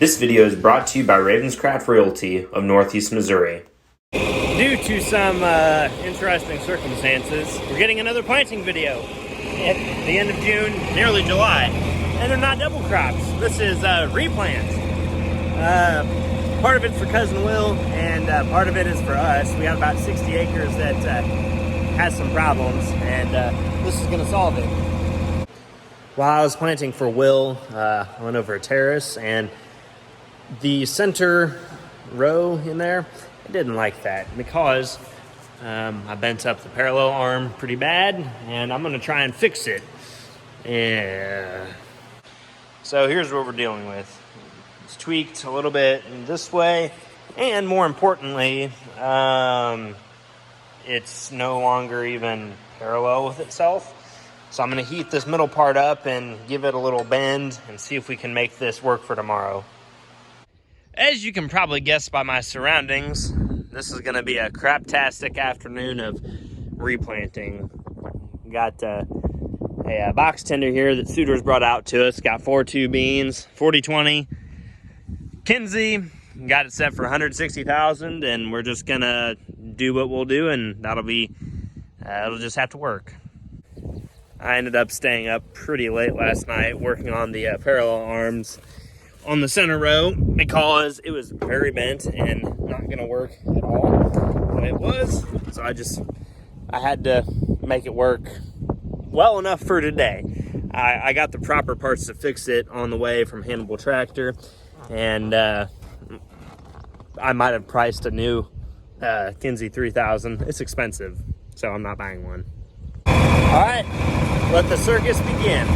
This video is brought to you by Ravenscraft Realty of Northeast Missouri. Due to some interesting circumstances, we're getting another planting video at the end of June, nearly July. And they're not double crops. This is replant. Part of it's for Cousin Will, and part of it is for us. We got about 60 acres that has some problems, and this is going to solve it. While I was planting for Will, I went over a terrace, and the center row in there, I didn't like that because I bent up the parallel arm pretty bad, and I'm going to try and fix it. Yeah. So here's what we're dealing with. It's tweaked a little bit in this way, and more importantly, it's no longer even parallel with itself. So I'm going to heat this middle part up and give it a little bend and see if we can make this work for tomorrow. As you can probably guess by my surroundings, this is going to be a craptastic afternoon of replanting. We got a box tender here that Suitors brought out to us. Got 4-2 beans, 40-20. Kinsey got it set for $160,000, and we're just going to do what we'll do, and that'll be, it'll just have to work. I ended up staying up pretty late last night working on the parallel arms on the center row because it was very bent and not going to work at all when it was. So I had to make it work well enough for today. I got the proper parts to fix it on the way from Hannibal Tractor, and I might have priced a new Kinsey 3000. It's expensive, so I'm not buying one. All right, let the circus begin.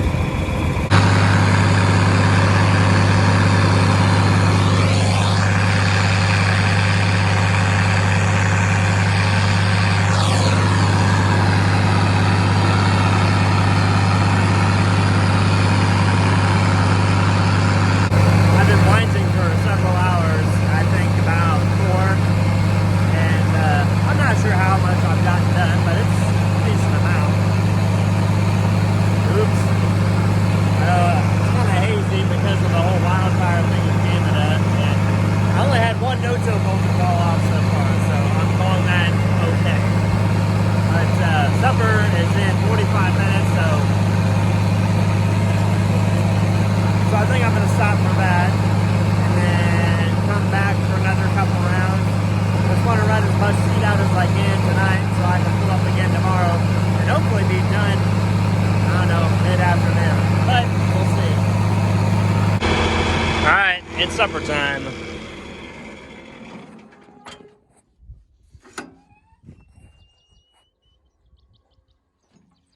It's supper time.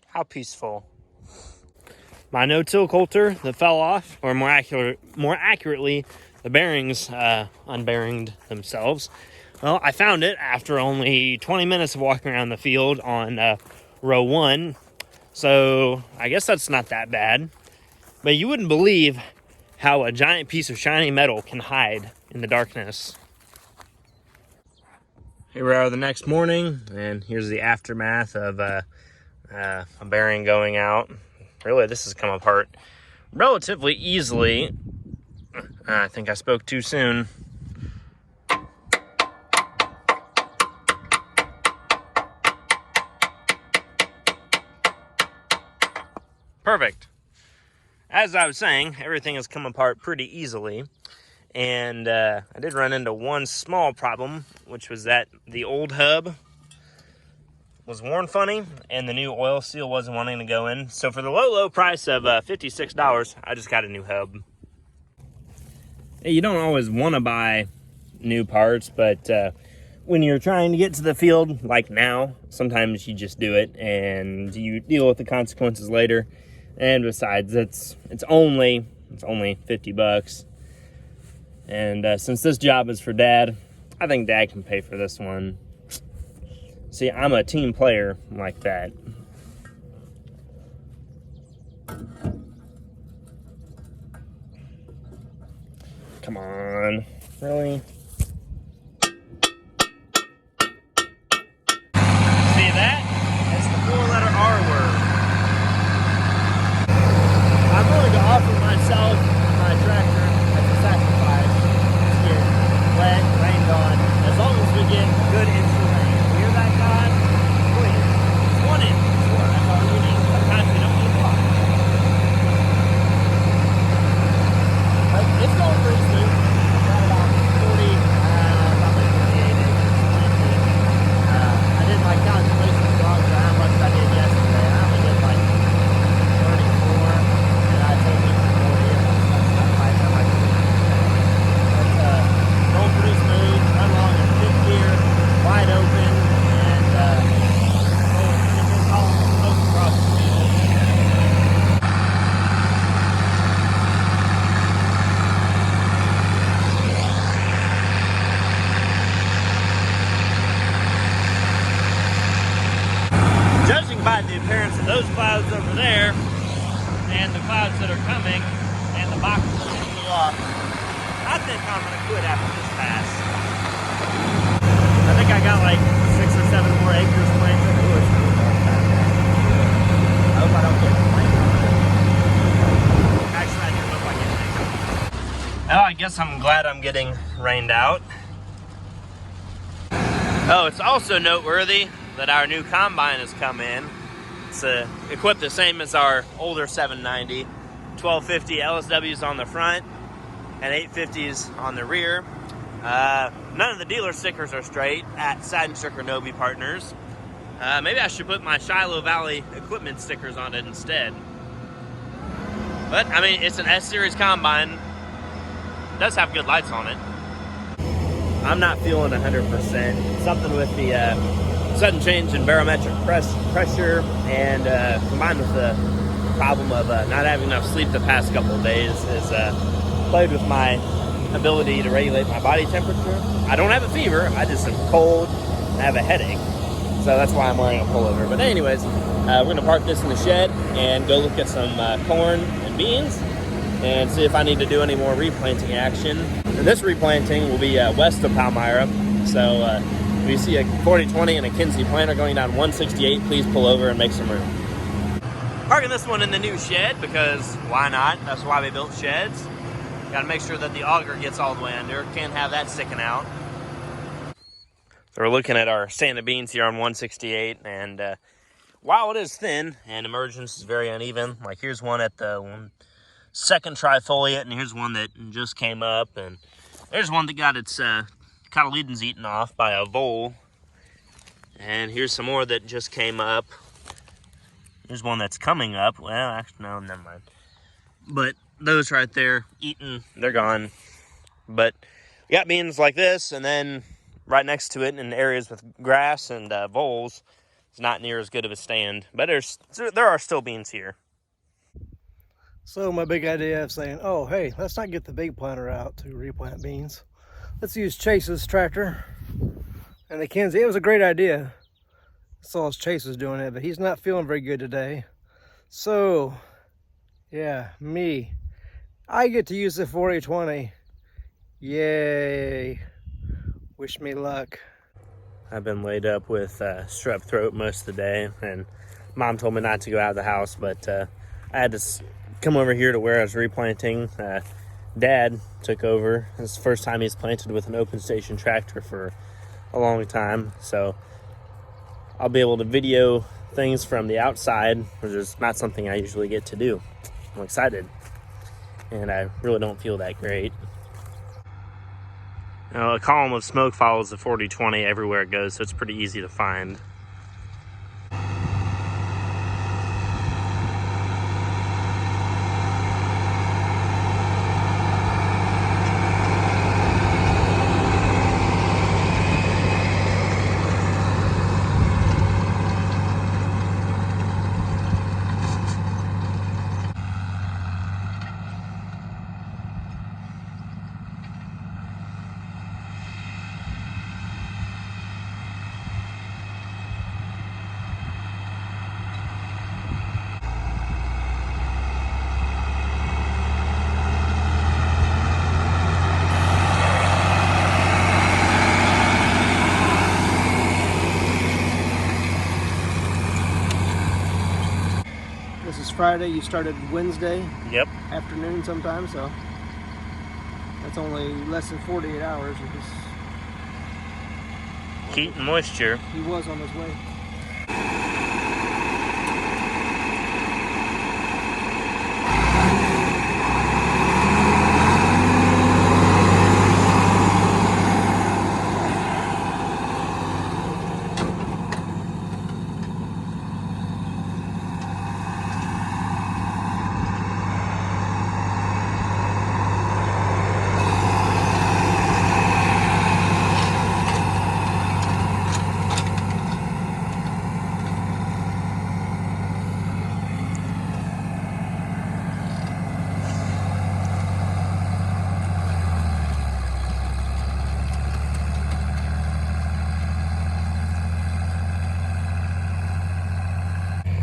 How peaceful. My no-till coulter that fell off, or more accurately, the bearings unbearinged themselves. Well, I found it after only 20 minutes of walking around the field on row 1. So I guess that's not that bad. But you wouldn't believe how a giant piece of shiny metal can hide in the darkness. Here we are the next morning, and here's the aftermath of a bearing going out. Really, this has come apart relatively easily. I think I spoke too soon. Perfect. As I was saying, everything has come apart pretty easily, and I did run into one small problem, which was that the old hub was worn funny, and the new oil seal wasn't wanting to go in. So for the low price of $56, I just got a new hub. Hey, you don't always want to buy new parts, but when you're trying to get to the field, like now, sometimes you just do it, and you deal with the consequences later. And besides, it's only $50. And since this job is for Dad, I think Dad can pay for this one. See, I'm a team player like that. Come on, really? See that? That's the 4-letter R word. I'm willing to offer myself my tractor as a sacrifice clearance of those clouds over there and the clouds that are coming and the box that blew off, I think I'm going to quit after this pass. I think I got like 6 or 7 more acres planted. Ooh, it's really dark back there. I hope I don't get planted. Actually, I do look like it. Well, I guess I'm glad I'm getting rained out. Oh, it's also noteworthy that our new combine has come in. It's equipped the same as our older 790. 1250 LSWs on the front and 850s on the rear. None of the dealer stickers are straight at Side & Stricker Nobi Partners. Maybe I should put my Shiloh Valley equipment stickers on it instead. But, I mean, it's an S-Series combine. It does have good lights on it. I'm not feeling 100%. Something with the sudden change in barometric pressure and combined with the problem of not having enough sleep the past couple of days has played with my ability to regulate my body temperature. I don't have a fever. I just am cold and have a headache. So that's why I'm wearing a pullover. But anyways, we're going to park this in the shed and go look at some corn and beans and see if I need to do any more replanting action. And this replanting will be west of Palmyra. So if you see a 4020 and a Kinsey planter going down 168, please pull over and make some room. Parking this one in the new shed because why not? That's why we built sheds. Got to make sure that the auger gets all the way under. Can't have that sticking out. So we're looking at our stand of beans here on 168, and while it is thin and emergence is very uneven, like here's one at the second trifoliate, and here's one that just came up, and there's one that got its cotyledons eaten off by a vole, and here's some more that just came up. Here's one that's coming up. Well, actually, no, never mind. But those right there, eaten, they're gone. But we got beans like this, and then right next to it in areas with grass and voles, it's not near as good of a stand. But there are still beans here. So my big idea of saying, oh, hey, let's not get the big planter out to replant beans. Let's use Chase's tractor and the Kinsey. It was a great idea. I saw Chase was doing it, but he's not feeling very good today. So, yeah, me. I get to use the 4020. Yay. Wish me luck. I've been laid up with strep throat most of the day, and Mom told me not to go out of the house, but I had to come over here to where I was replanting. Dad took over. It's the first time he's planted with an open station tractor for a long time, so I'll be able to video things from the outside, which is not something I usually get to do. I'm excited, and I really don't feel that great. Now, a column of smoke follows the 4020 everywhere it goes, so it's pretty easy to find. This is Friday. You started Wednesday Yep. afternoon sometime, so that's only less than 48 hours. Heat and moisture. He was on his way.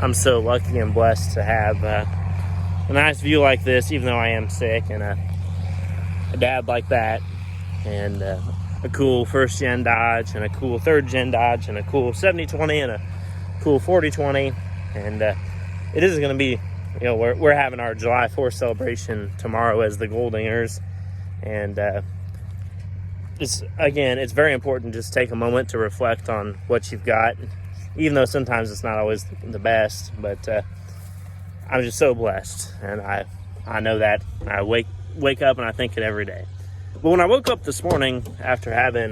I'm so lucky and blessed to have a nice view like this, even though I am sick, and a dad like that, and a cool first gen Dodge, and a cool third gen Dodge, and a cool 7020, and a cool 4020. And it is going to be, you know, we're having our July 4th celebration tomorrow as the Goldingers, and it's very important to just take a moment to reflect on what you've got, even though sometimes it's not always the best. But I'm just so blessed, and I know that. I wake up and I think it every day. But when I woke up this morning after having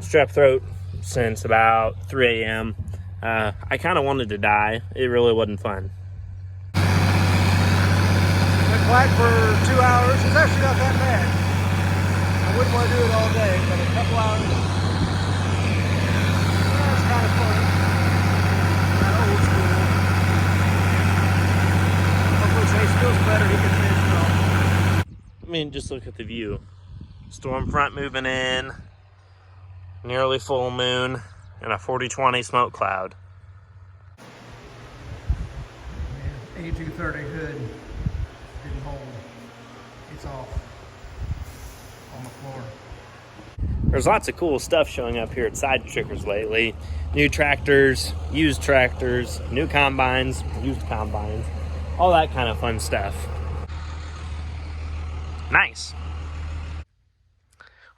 strep throat since about 3 a.m., I kind of wanted to die. It really wasn't fun. Went black for 2 hours. It's actually not that bad. I wouldn't want to do it all day, but a couple hours, it's kind of fun. Kind of old school. Hopefully Chase feels better. He can finish it off. I mean, just look at the view. Storm front moving in, nearly full moon, and a 40-20 smoke cloud. 8230 hood didn't hold. It's off on the floor. There's lots of cool stuff showing up here at Side Trickers lately. New tractors, used tractors, new combines, used combines, all that kind of fun stuff. Nice.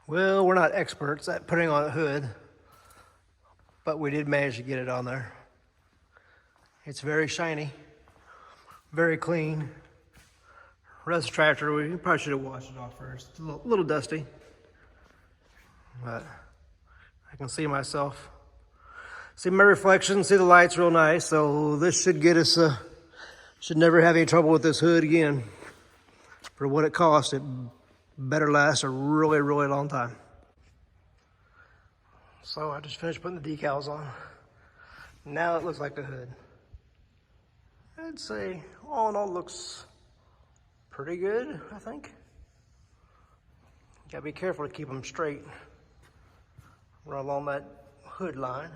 Well, we're not experts at putting on a hood, but we did manage to get it on there. It's very shiny, very clean. Rest tractor, we probably should have washed it off first. It's a little dusty, but I can see myself. See my reflection, see the lights real nice, so this should get us, should never have any trouble with this hood again. For what it cost, it better last a really, really long time. So I just finished putting the decals on. Now it looks like the hood. I'd say all in all looks pretty good, I think. Gotta be careful to keep them straight. Run along that hood line.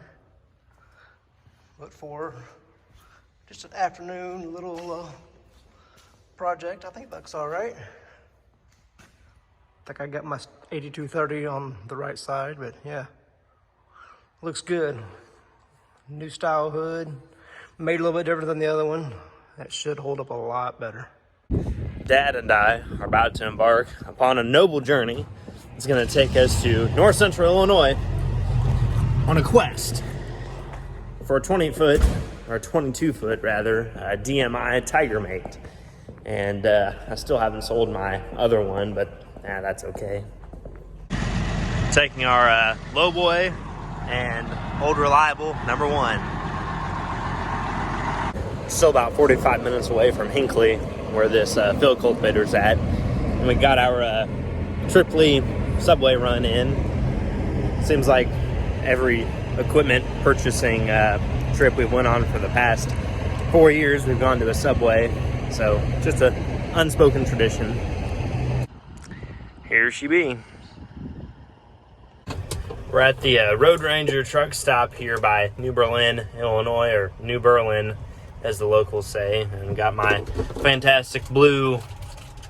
But for just an afternoon little project, I think that looks all right. I think I got my 8230 on the right side, but yeah, looks good. New style hood, made a little bit different than the other one. That should hold up a lot better. Dad and I are about to embark upon a noble journey. It's going to take us to north central Illinois on a quest for a 20-foot, or 22-foot rather, DMI Tiger Mate. And I still haven't sold my other one, but that's okay. Taking our low boy and old reliable number 1. Still about 45 minutes away from Hinckley, where this field cultivator's at. And we got our Tripoli subway run in. Seems like every equipment purchasing trip we've went on for the past 4 years, we've gone to a subway. So just an unspoken tradition. Here she be. We're at the Road Ranger truck stop here by New Berlin, Illinois, or New Berlin, as the locals say. And got my fantastic blue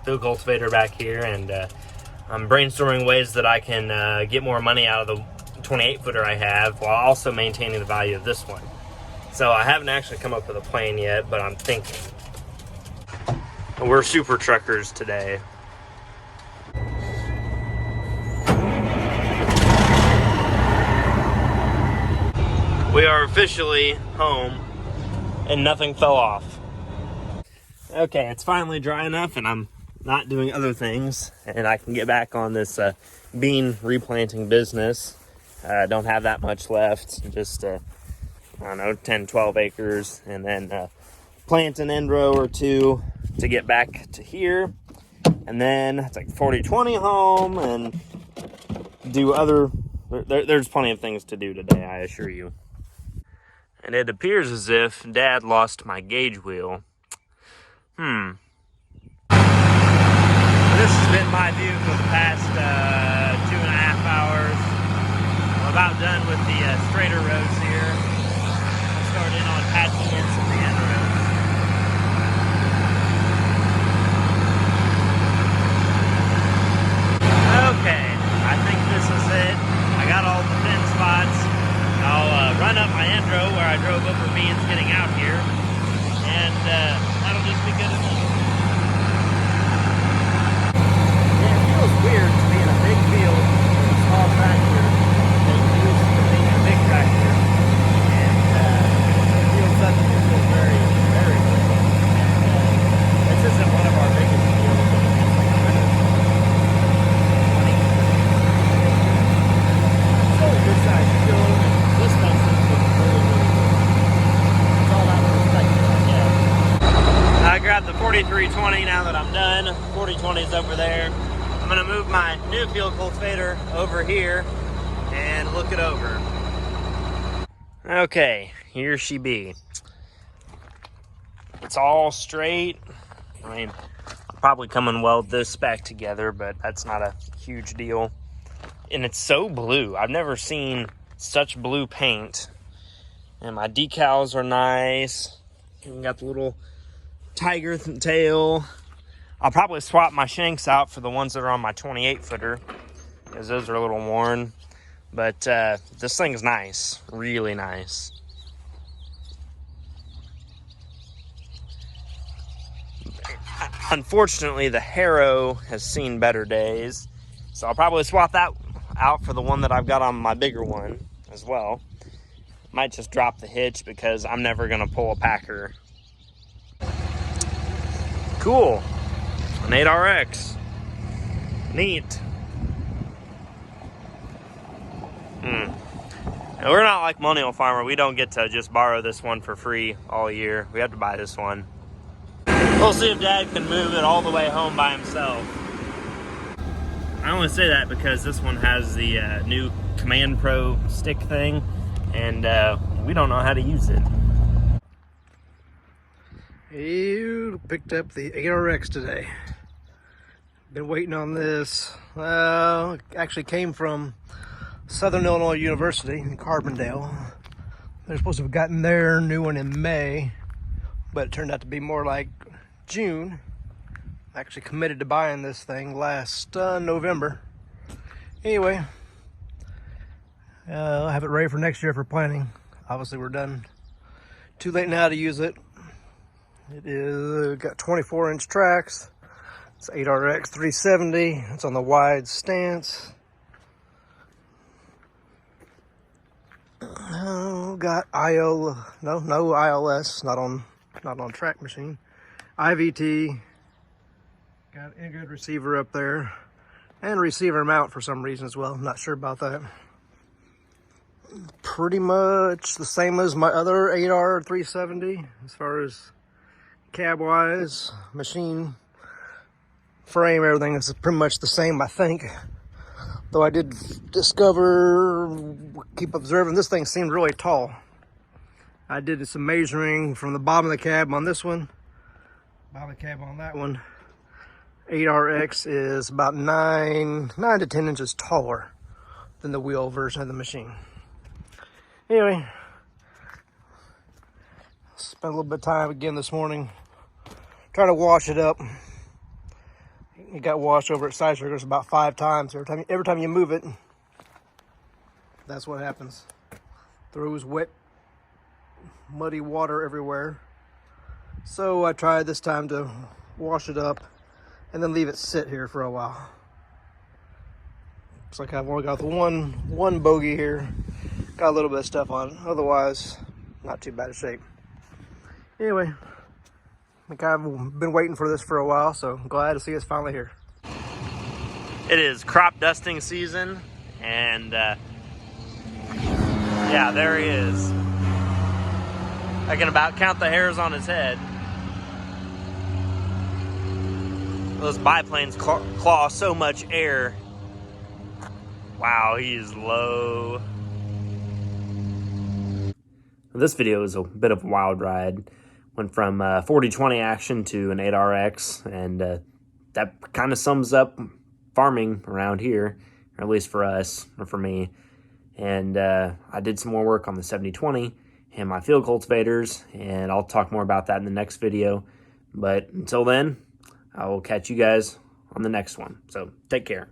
field cultivator back here, and I'm brainstorming ways that I can get more money out of the 28-footer I have, while also maintaining the value of this one. So I haven't actually come up with a plan yet, but I'm thinking. We're super truckers today. We are officially home and nothing fell off. Okay, it's finally dry enough and I'm not doing other things and I can get back on this bean replanting business. Don't have that much left, just I don't know, 10, 12 acres, and then plant an end row or two to get back to here, and then it's like 40-20 home and do other, there's plenty of things to do today, I assure you. And it appears as if Dad lost my gauge wheel. This has been my view for the past 2.5 hours. I'm about done with the straighter roads here. I'll start in on patching in some of the adequate for beans getting out here, and that'll just be good enough. Yeah, it feels weird to be in a big field with a small tractor that used to being a big tractor, and it feels suddenly it feels very, very big. And this isn't one of our biggest fields. It's like 120. It's still a good sized field, and this makes it look really, really good. It's all about perspective, I guess. I grabbed the 4320 now that I'm done. 4020 is over there. I'm gonna move my new field cultivator over here and look it over. Okay, here she be. It's all straight. I mean, I'll probably come and weld this back together, but that's not a huge deal. And it's so blue. I've never seen such blue paint. And my decals are nice. Even got the little tiger tail. I'll probably swap my shanks out for the ones that are on my 28 footer, because those are a little worn. But this thing's nice, really nice. Unfortunately, the harrow has seen better days, so I'll probably swap that out for the one that I've got on my bigger one as well. Might just drop the hitch because I'm never gonna pull a packer. Cool, an 8RX, neat. And we're not like Millennial Farmer. We don't get to just borrow this one for free all year. We have to buy this one. We'll see if Dad can move it all the way home by himself. I only say that because this one has the new Command Pro stick thing, and we don't know how to use it. You picked up the 8RX today. Been waiting on this. Well, it actually came from Southern Illinois University in Carbondale. They're supposed to have gotten their new one in May, but it turned out to be more like June. I actually committed to buying this thing last November. Anyway, I'll have it ready for next year for planting. Obviously, we're done. Too late now to use it. It is got 24-inch tracks. It's 8RX 370. It's on the wide stance. Got no ILS, not on track machine. IVT. Got a good receiver up there, and receiver mount for some reason as well. Not sure about that. Pretty much the same as my other 8R 370 as far as cab wise, machine, frame, everything is pretty much the same, I think. Though I did discover, keep observing, this thing seemed really tall. I did some measuring from the bottom of the cab on this one, bottom of the cab on that one. 8RX is about 9 to 10 inches taller than the wheel version of the machine. Anyway, spent a little bit of time again this morning trying to wash it up. It got washed over at Side Sugars about 5 times. Every time you move it, that's what happens. Throws wet, muddy water everywhere. So I tried this time to wash it up and then leave it sit here for a while. Looks like I've only got the one bogey here. Got a little bit of stuff on it. Otherwise, not too bad of shape. Anyway, I think I've been waiting for this for a while, so I'm glad to see it's finally here. It is crop dusting season, and yeah, there he is. I can about count the hairs on his head. Those biplanes claw so much air. Wow, he is low. This video is a bit of a wild ride. Went from 40-20 action to an 8RX, and that kind of sums up farming around here, or at least for us, or for me. And I did some more work on the 70-20 and my field cultivators, and I'll talk more about that in the next video. But until then, I will catch you guys on the next one. So take care.